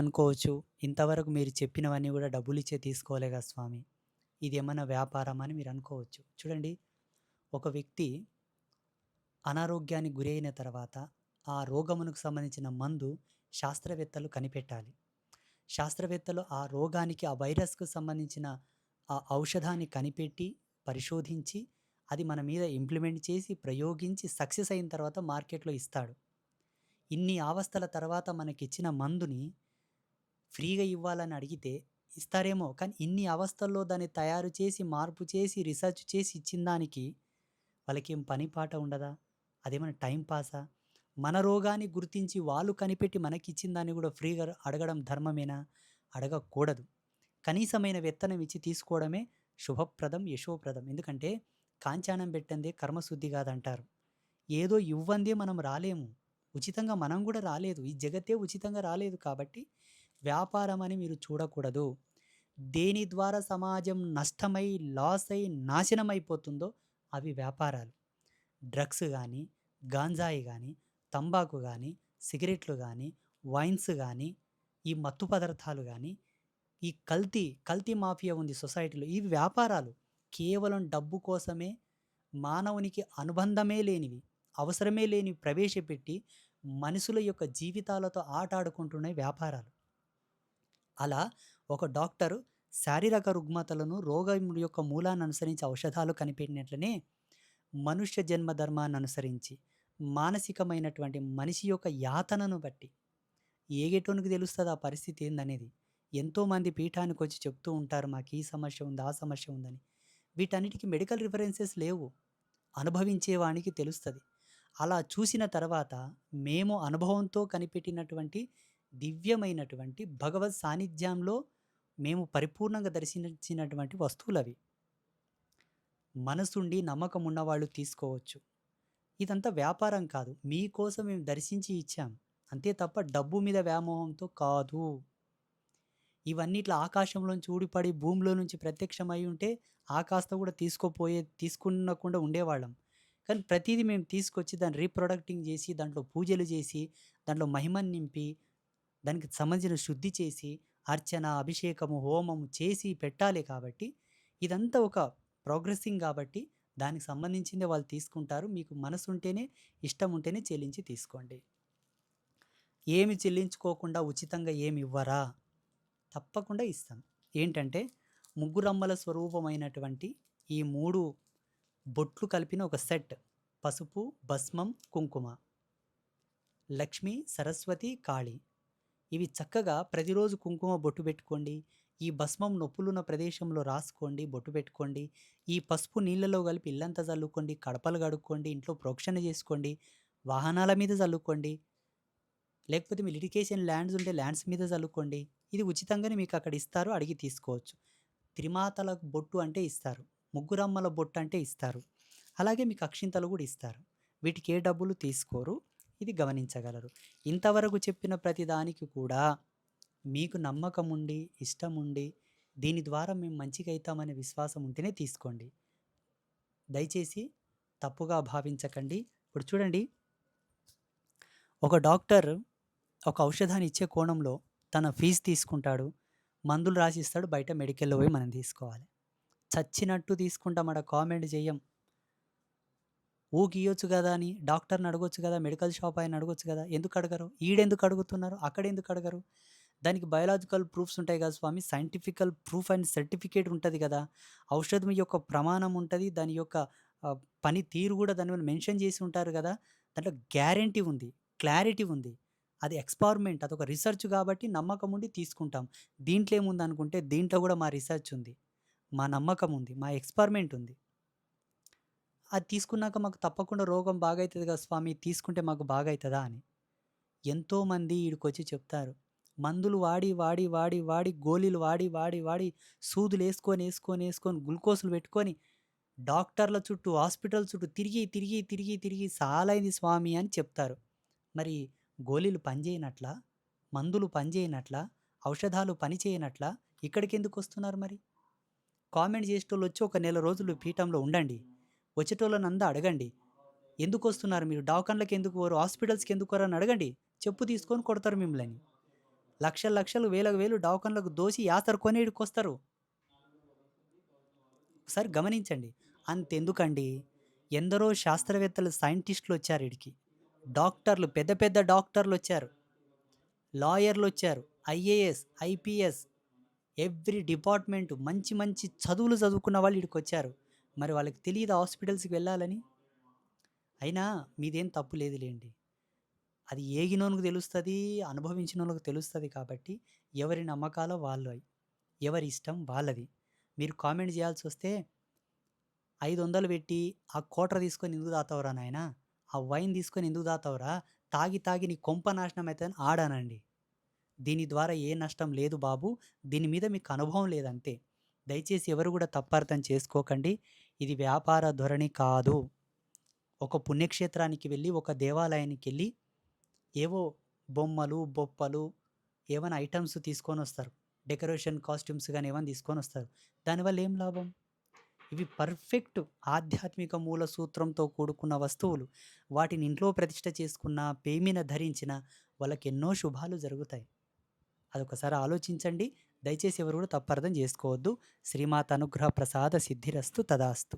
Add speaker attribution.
Speaker 1: అనుకోవచ్చు. ఇంతవరకు మీరు చెప్పినవన్నీ గూడా డబ్బులిచ్చే తీసుకోలే గదా స్వామి. ఇదేమన్నా వ్యాపారమా అని మీరనుకోవచ్చు. చూడండి, ఒక వ్యక్తి అనారోగ్యానికి గురైన తర్వాత, ఆ రోగమునకు సంబంధించిన మందు శాస్త్రవేత్తలు కనిపెట్టాలి. శాస్త్రవేత్తలు ఆ రోగానికి, ఆ వైరస్‌కు సంబంధించిన ఆ ఔషధాన్ని కనిపెట్టి, పరిశోధించి, అది మన మీద ఇంప్లిమెంట్ చేసి, ప్రయోగించి సక్సెస్ అయిన తర్వాత మార్కెట్‌లో ఇస్తాడు. ఇన్ని అవస్థల తర్వాత మనకిచ్చిన మందుని ఫ్రీగా ఇవ్వాలని అడిగితే ఇస్తారేమో. కానీ ఇన్ని అవస్థల్లో దాన్ని తయారు చేసి, మార్పు చేసి, రిసర్చ్ చేసి ఇచ్చిన దానికి వాళ్ళకేం పని పాట ఉండదా? అదేమన్నా టైమ్ పాసా? మన రోగాన్ని గుర్తించి వాళ్ళు కనిపెట్టి మనకిచ్చిన దాన్ని గూడా ఫ్రీగా అడగడం ధర్మమేనా? అడగకూడదు. కనీసమైన వేతనం ఇచ్చి తీసుకోవడమే శుభప్రదం, యశోప్రదం. ఎందుకంటే కాంచాణం పెట్టందే కర్మశుద్ధి కాదంటారు. ఏదో ఇవ్వందే మనం రాలేము. ఉచితంగా మనం గూడా రాలేదు. ఈ జగత్తే ఉచితంగా రాలేదు కాబట్టి వ్యాపారం అని మీరు చూడకూడదు. దేని ద్వారా సమాజం నష్టమై, లాస్ అయి, నాశనమైపోతుందో అవి వ్యాపారాలు. డ్రగ్స్ గానీ, గాంజాయి గానీ, తంబాకు గానీ, సిగరెట్లు గానీ, వైన్స్ గానీ, ఈ మత్తు పదార్థాలు గానీ, ఈ కల్తీ మాఫియా ఉంది సొసైటీలో. ఇవి వ్యాపారాలు. కేవలం డబ్బు కోసమే మానవునికి అనుబంధమే లేనివి, అవసరమే లేనివి ప్రవేశపెట్టి మనుషుల యొక్క జీవితాలతో ఆటాడుకుంటున్నాయి వ్యాపారాలు. అలా ఒక డాక్టరు శారీరక రుగ్మతలను రోగం యొక్క మూలాన్ని అనుసరించి ఔషధాలు కనిపెట్టినట్లనే మనుష్య జన్మ ధర్మాన్ని అనుసరించి మానసికమైనటువంటి మనిషి యొక్క యాతనను బట్టి ఏగేటోనికి తెలుస్తుంది ఆ పరిస్థితి ఏందనేది. ఎంతోమంది పీఠానికొచ్చి చెప్తూ ఉంటారు, మాకు ఈ సమస్య ఉంది, ఆ సమస్య ఉందని. వీటన్నిటికి మెడికల్ రిఫరెన్సెస్ లేవు. అనుభవించేవానికి తెలుస్తది. అలా చూసిన తర్వాత మేము అనుభవంతో కనిపెట్టినటువంటి దివ్యమైనటువంటి భగవత్ సాన్నిధ్యంలో మేము పరిపూర్ణంగా దర్శించినటువంటి వస్తువులవి. మనసుండి నమ్మకం ఉన్నవాళ్ళు తీసుకోవచ్చు. ఇదంతా వ్యాపారం కాదు. మీకోసం మేము దర్శించి ఇచ్చాం. అంతే తప్ప డబ్బు మీద వ్యామోహంతో కాదు. ఇవన్నీ ఇట్లా ఆకాశంలోంచి ఊడిపడి భూమిలో నుంచి ప్రత్యక్షమై ఉంటే ఆ కాస్త కూడా తీసుకునకుండా ఉండేవాళ్ళం. కానీ ప్రతీదీ మేము తీసుకొచ్చి దాన్ని రీప్రొడక్టింగ్ చేసి, దాంట్లో పూజలు చేసి, దాంట్లో మహిమను నింపి, దానికి సంబంధించిన శుద్ధి చేసి, అర్చన, అభిషేకము, హోమము చేసి పెట్టాలి కాబట్టి, ఇదంతా ఒక ప్రోగ్రెసింగ్ కాబట్టి, దానికి సంబంధించిందే వాళ్ళు తీసుకుంటారు. మీకు మనసుంటేనే, ఇష్టం ఉంటేనే చెల్లించి తీసుకోండి. ఏమి చెల్లించుకోకుండా ఉచితంగా ఏమి ఇవ్వరా? తప్పకుండా ఇస్తాం. ఏంటంటే, ముగ్గురమ్మల స్వరూపమైనటువంటి ఈ 3 బొట్లు కలిపిన ఒక సెట్. పసుపు, భస్మం, కుంకుమ. లక్ష్మి, సరస్వతి, కాళి. ఇవి చక్కగా ప్రతిరోజు కుంకుమ బొట్టు పెట్టుకోండి. ఈ భస్మం నొప్పులున్న ప్రదేశంలో రాసుకోండి, బొట్టు పెట్టుకోండి. ఈ పసుపు నీళ్ళలో కలిపి ఇల్లంతా చల్లుకోండి, కడపలు కడుక్కోండి, ఇంట్లో ప్రోక్షణ చేసుకోండి, వాహనాల మీద చల్లుకోండి. లేకపోతే మీ లిటిగేషన్ ల్యాండ్స్ ఉంటే ల్యాండ్స్ మీద చల్లుకోండి. ఇది ఉచితంగానే మీకు అక్కడ ఇస్తారు, అడిగి తీసుకోవచ్చు. త్రిమాతల బొట్టు అంటే ఇస్తారు. ముగ్గురమ్మల బొట్టు అంటే ఇస్తారు. అలాగే మీకు అక్షింతలు కూడా ఇస్తారు. వీటికి ఏ డబ్బులు తీసుకోరు. ఇది గమనించగలరు. ఇంతవరకు చెప్పిన ప్రతి దానికి కూడా మీకు నమ్మకం ఉండి, ఇష్టం ఉండి, దీని ద్వారా మేము మంచిగా అయితామనే విశ్వాసం ఉంటేనే తీసుకోండి. దయచేసి తప్పుగా భావించకండి. ఇప్పుడు చూడండి, ఒక డాక్టర్ ఒక ఔషధాన్ని ఇచ్చే కోణంలో తన ఫీజు తీసుకుంటాడు. మందులు రాసిస్తాడు. బయట మెడికల్‌లో పోయి మనం తీసుకోవాలి. చచ్చినట్టు తీసుకుంటాం. ఆడ కామెంట్ చెయ్యం. ఊకియ్యొచ్చు గదా అని డాక్టర్‌ని అడగొచ్చు గదా! మెడికల్ షాప్ ఆయన్ని అడగొచ్చు గదా! ఎందుకు అడగరు? ఈడెందుకు అడుగుతున్నారు? అక్కడెందుకు అడగరు? దానికి బయోలాజికల్ ప్రూఫ్స్ ఉంటాయి గదా స్వామి! సైంటిఫికల్ ప్రూఫ్ అండ్ సర్టిఫికేట్ ఉంటది గదా! ఔషధం యొక్క ప్రమాణం ఉంటది. దాని యొక్క పని తీరు గూడా దాని మీద మెన్షన్ చేసి ఉంటారు గదా! దాంట్లో గ్యారంటీ ఉంది. క్లారిటీ ఉంది. అది ఎక్స్‌పరిమెంట్, అదొక రిసర్చ్ గాబట్టి నమ్మకం ఉండి తీసుకుంటాం. దీంట్లో ఏముందనుకుంటే దీంట్లో గూడా మా రిసర్చ్ ఉంది. మా నమ్మకం ఉంది. మా ఎక్స్‌పరిమెంట్ ఉంది. అది తీసుకున్నాక మాకు తప్పకుండా రోగం బాగైతది కదా స్వామి! తీసుకుంటే మాకు బాగైతదా అని. ఎంతోమంది ఈడికొచ్చి చెప్తారు. మందులు వాడి, గోలీలు వాడి, సూదులేసుకొని, గ్లూకోజులు పెట్టుకొని, డాక్టర్ల చుట్టూ, హాస్పిటల్ చుట్టూ తిరిగి సాలైంది స్వామి అని చెప్తారు. మరి గోలీలు పనిచేయనట్లా? మందులు పనిచేయనట్లా? ఔషధాలు పనిచేయనట్లా? ఇక్కడికెందుకొస్తున్నారు మరి? కామెంట్ చేసేటోళ్ళొచ్చి ఒక నెల రోజులు పీఠంలో ఉండండి. వచ్చేటోళ్ళనంతా అడగండి. ఎందుకొస్తున్నారు మీరు? దవాఖానలకెందుకు పోరు? హాస్పిటల్స్‌కెందుకు పోరు అని అడగండి. చెప్పు తీసుకొని కొడతారు మిమ్మల్ని. లక్షలు, లక్షలు, వేలకు వేలు దవాఖానలకు దోసి యాసరుకొని ఈడికొస్తారు. ఒకసారి గమనించండి. అంతెందుకండి, ఎందరో శాస్త్రవేత్తలు, సైంటిస్ట్‌లొచ్చారు ఈడికి. డాక్టర్లు, పెద్ద పెద్ద డాక్టర్లొచ్చారు. లాయర్‌లొచ్చారు. ఐఏఎస్, ఐపీఎస్ ఎవ్రి డిపార్ట్‌మెంట్ మంచి మంచి చదువులు చదువుకున్న వాళ్ళు ఈడికొచ్చారు. మరి వాళ్ళకి తెలీదా హాస్పిటల్స్‌కి వెళ్ళాలని? అయినా మీదేం తప్పు లేదులెండి. అది ఏగినోనికి తెలుస్తది, అనుభవించినోళ్ళకి తెలుస్తది కాబట్టి ఎవరి నమ్మకాలు వాళ్ళయి. ఎవరి ఇష్టం వాళ్ళది. మీరు కామెంట్ జేయాల్సొస్తే 500 పెట్టి ఆ క్వార్టర్ తీసుకొని ఎందుకు తాగుతావురా నాయనా? ఆ వైన్ తీసుకొని ఎందుకు తాగుతావురా? తాగి తాగి నీ కొంప నాశనం అయితదని ఆడనండి. దీని ద్వారా ఏ నష్టం లేదు బాబు. దీని మీద మీకు అనుభవం లేదంతే. దయచేసి ఎవరు గూడా తప్పర్థం చేసుకోకండి. ఇది వ్యాపార ధోరణి కాదు. ఒక పుణ్యక్షేత్రానికి వెళ్లి, ఒక దేవాలయానికెళ్ళి ఏవో బొమ్మలు, బొప్పలు ఏవన్నా ఐటెమ్స్ తీసుకొనొస్తారు. డెకరేషన్ కాస్ట్యూమ్స్ గాని ఏవన్నా తీసుకొనొస్తారు. దానివల్ల ఏం లాభం? ఇవి పర్ఫెక్ట్ ఆధ్యాత్మిక మూల సూత్రంతో కూడుకున్న వస్తువులు. వాటిని ఇంట్లో ప్రతిష్ఠ చేసుకున్న, పేమిన ధరించిన వాళ్ళకెన్నో శుభాలు జరుగుతాయి. అదొకసారి ఆలోచించండి. దయచేసి ఎవరు కూడా తప్పర్థం జేసుకోవద్దు. శ్రీమాత అనుగ్రహ ప్రసాద సిద్ధిరస్తు తదాస్తు.